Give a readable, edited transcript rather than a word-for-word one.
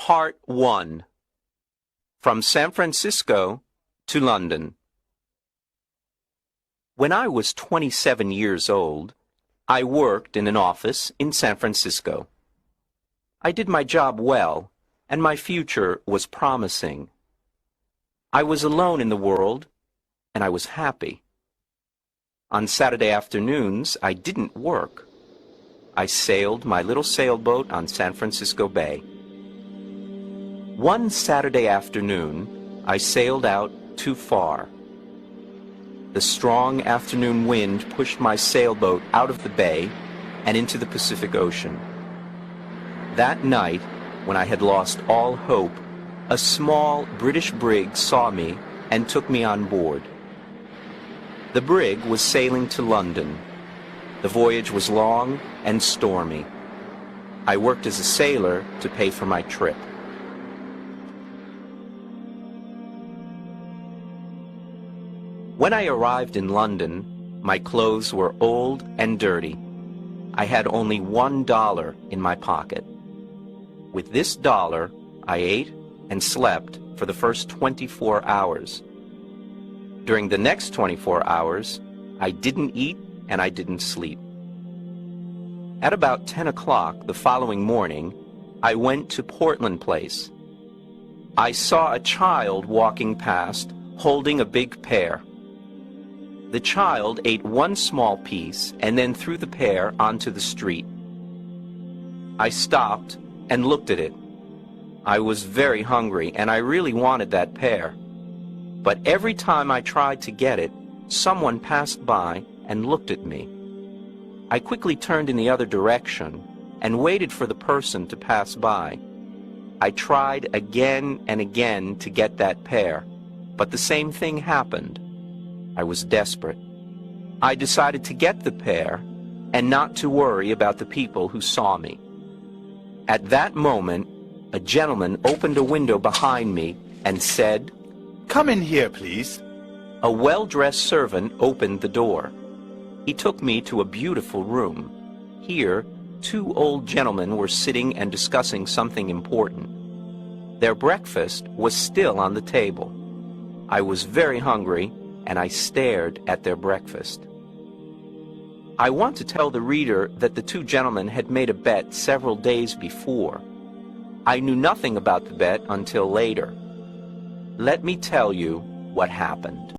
Part 1. From San Francisco to London. When I was 27 years old, I worked in an office in San Francisco. I did my job well, and my future was promising. I was alone in the world, and I was happy. On Saturday afternoons, I didn't work. I sailed my little sailboat on San Francisco Bay. One Saturday afternoon, I sailed out too far. The strong afternoon wind pushed my sailboat out of the bay and into the Pacific Ocean. That night, when I had lost all hope, a small British brig saw me and took me on board. The brig was sailing to London. The voyage was long and stormy. I worked as a sailor to pay for my trip. When I arrived in London, my clothes were old and dirty. I had only $1 in my pocket. With this dollar, I ate and slept for the first 24 hours. During the next 24 hours, I didn't eat and I didn't sleep. At about 10 o'clock the following morning, I went to Portland Place. I saw a child walking past holding a big pear. The child ate one small piece and then threw the pear onto the street. I stopped and looked at it. I was very hungry and I really wanted that pear. But every time I tried to get it, someone passed by and looked at me. I quickly turned in the other direction and waited for the person to pass by. I tried again and again to get that pear, but the same thing happened. I was desperate. I decided to get the pear and not to worry about the people who saw me. At that moment, a gentleman opened a window behind me and said, "Come in here, please." A well-dressed servant opened the door. He took me to a beautiful room. Here, two old gentlemen were sitting and discussing something important. Their breakfast was still on the table. I was very hungry, and I stared at their breakfast. I want to tell the reader that the two gentlemen had made a bet several days before. I knew nothing about the bet until later. Let me tell you what happened.